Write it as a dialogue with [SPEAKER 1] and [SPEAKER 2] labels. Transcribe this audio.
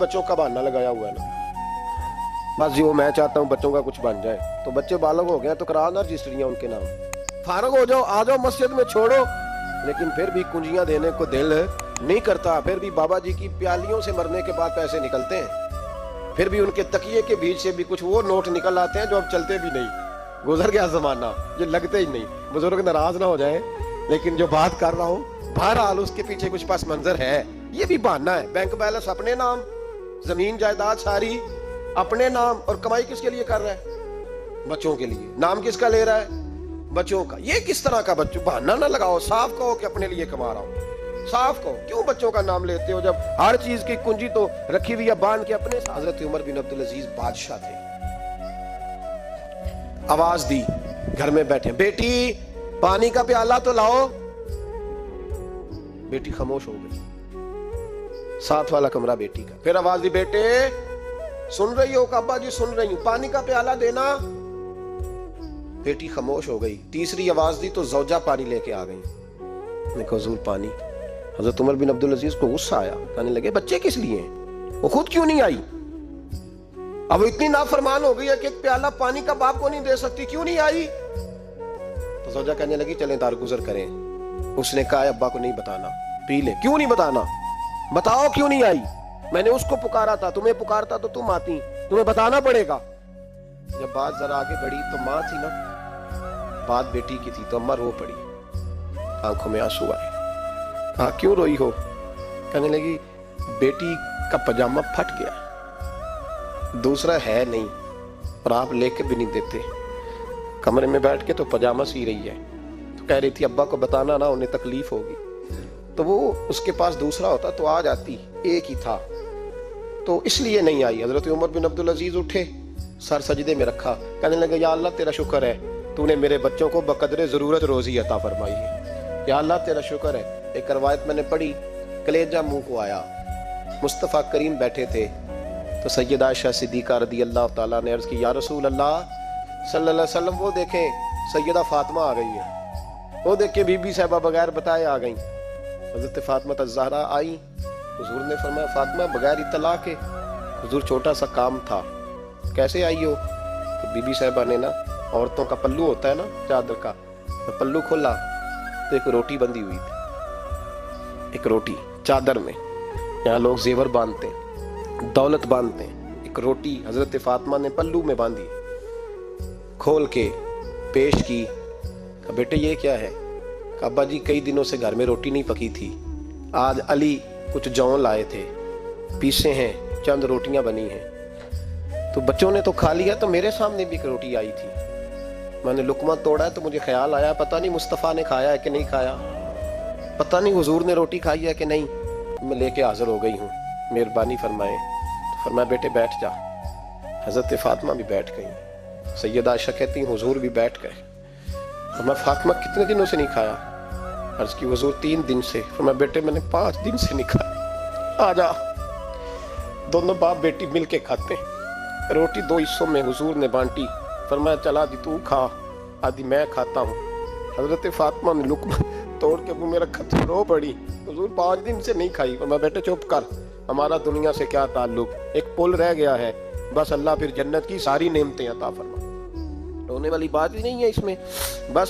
[SPEAKER 1] बच्चों का बहाना लगाया हुआ है ना, बस जी वो मैं चाहता हूँ बच्चों का कुछ बन जाए। तो बच्चे बालग हो गए तो करा ना रजिस्ट्रियाँ उनके नाम, फारग हो जाओ, आ जाओ मस्जिद में छोड़ो। लेकिन फिर भी कुंजियां देने को दिल नहीं करता। फिर भी बाबा जी की प्यालियों से मरने के बाद पैसे निकलते हैं, फिर भी उनके तकिए के बीच से भी कुछ वो नोट निकल आते हैं जो अब चलते भी नहीं। गुजर गया जमाना, ये लगते ही नहीं। बुजुर्ग नाराज ना हो जाए, लेकिन जो बात कर रहा हूँ बहरहाल उसके पीछे कुछ पास मंजर है। ये भी बहाना है। बैंक बैलेंस अपने नाम, जमीन जायदाद सारी अपने नाम, और कमाई किसके लिए कर रहा है? बच्चों के लिए। नाम किसका ले रहा है? बच्चों का। ये किस तरह का बच्चों? बहाना ना लगाओ, साफ कहो कि अपने लिए कमा रहा हूं। साफ कहो, क्यों बच्चों का नाम लेते हो जब हर चीज की कुंजी तो रखी हुई है बांध के अपने। हजरत उमर बिन अब्दुल अजीज बादशाह थे। आवाज दी, घर में बैठे, बेटी पानी का प्याला तो लाओ। बेटी खामोश हो गई। साथ वाला कमरा बेटी का। फिर आवाज दी, बेटे सुन रही हो? अब्बा जी सुन रही हूं, पानी का प्याला देना। बेटी खामोश हो गई। तीसरी आवाज दी तो जौजा पानी लेके आ गई। देखो हुजूर पानी। हजरत उमर बिन अब्दुल अजीज को गुस्सा आया, कहने लगे बच्चे किस लिए हैं? वो खुद क्यों नहीं आई? अब इतनी नाफरमान हो गई है कि एक प्याला पानी का बाप को नहीं दे सकती, क्यों नहीं आई? तो जौजा कहने लगी चलें दारगुजर करें। उसने कहा अब्बा को नहीं बताना, पी ले। क्यों नहीं बताना? बताओ क्यों नहीं आई? मैंने उसको पुकारा था, तुम्हें पुकारता तो तुम आती, तुम्हें बताना पड़ेगा। जब बात जरा आगे बढ़ी तो माँ थी ना, बात बेटी की थी, तो अम्मा रो पड़ी, आंखों में आंसू आए। कहा क्यों रोई हो? कहने लगी बेटी का पजामा फट गया, दूसरा है नहीं, और आप लेके भी नहीं देते। कमरे में बैठ के तो पजामा सी रही है, तो कह रही थी अब्बा को बताना ना, उन्हें तकलीफ होगी। तो वो उसके पास दूसरा होता तो आ जाती, एक ही था, तो इसलिए नहीं आई। हजरत उमर बिन अब्दुल अजीज उठे, सर सजदे में रखा, कहने लगे या अल्लाह तेरा शुक्र है, तूने मेरे बच्चों को बकदरे जरूरत रोजी अता फरमाई है। या अल्लाह तेरा शुक्र है। एक रवायत मैंने पढ़ी, कलेजा मुंह को आया। मुस्तफ़ा करीम बैठे थे, तो सैयदा आयशा सिद्दीक़ा रदी अल्लाह ताला ने अर्ज की, या रसूल अल्लाह सल्लल्लाहु अलैहि वसल्लम, वो देखें सैयदा फातिमा आ गई है, वो देख के बीबी साहिबा बगैर बताए आ गई। हजरत फातिमा ज़हरा आई, हुजूर ने फरमाया फातिमा बगैर इत्तला के, हुजूर छोटा सा काम था, कैसे आई हो? तो बीबी साहिबा ने ना, औरतों का पल्लू होता है ना चादर का, तो पल्लू खोला तो एक रोटी बंधी हुई थी, एक रोटी चादर में। यहाँ लोग जेवर बांधते हैं, दौलत बांधते हैं, एक रोटी हजरत फातिमा ने पल्लू में बांधी, खोल के पेश की। कहा बेटे ये क्या है? कहा अब्बा जी कई दिनों से घर में रोटी नहीं पकी थी, आज अली कुछ जौ लाए थे, पीसे हैं, चंद रोटियां बनी हैं, तो बच्चों ने तो खा लिया, तो मेरे सामने भी एक रोटी आई थी, मैंने लुकमा तोड़ा है तो मुझे ख्याल आया पता नहीं मुस्तफ़ा ने खाया है कि नहीं खाया, पता नहीं हुजूर ने रोटी खाई है कि नहीं, मैं लेके हाजिर हो गई हूँ, मेहरबानी फरमाए। तो फरमाया बेटे बैठ जा। हजरत फातिमा भी बैठ गई। सैयदा आयशा कहती हुजूर भी बैठ गए। फरमाया फातिमा कितने दिनों से नहीं खाया? अर्ज की हुजूर 3 दिन से। फरमाया बेटे मैंने 5 दिन से नहीं खाया, आ जा। दोनों बाप बेटी मिल के खाते हैं। रोटी 2 हिस्सों में हुजूर ने बांटी। फरमाया चला आदि तू खा, आदि मैं खाता हूँ। हजरत फातिमा ने लुकमा तोड़ के मुंह में रखा तो रो पड़ी, हुजूर 5 दिन से नहीं खाई। फरमाया बेटे चुप कर, हमारा दुनिया से क्या ताल्लुक, एक पुल रह गया है, बस अल्लाह फिर जन्नत की सारी नेमतें अता फरमा। रोने वाली बात ही नहीं है इसमें, बस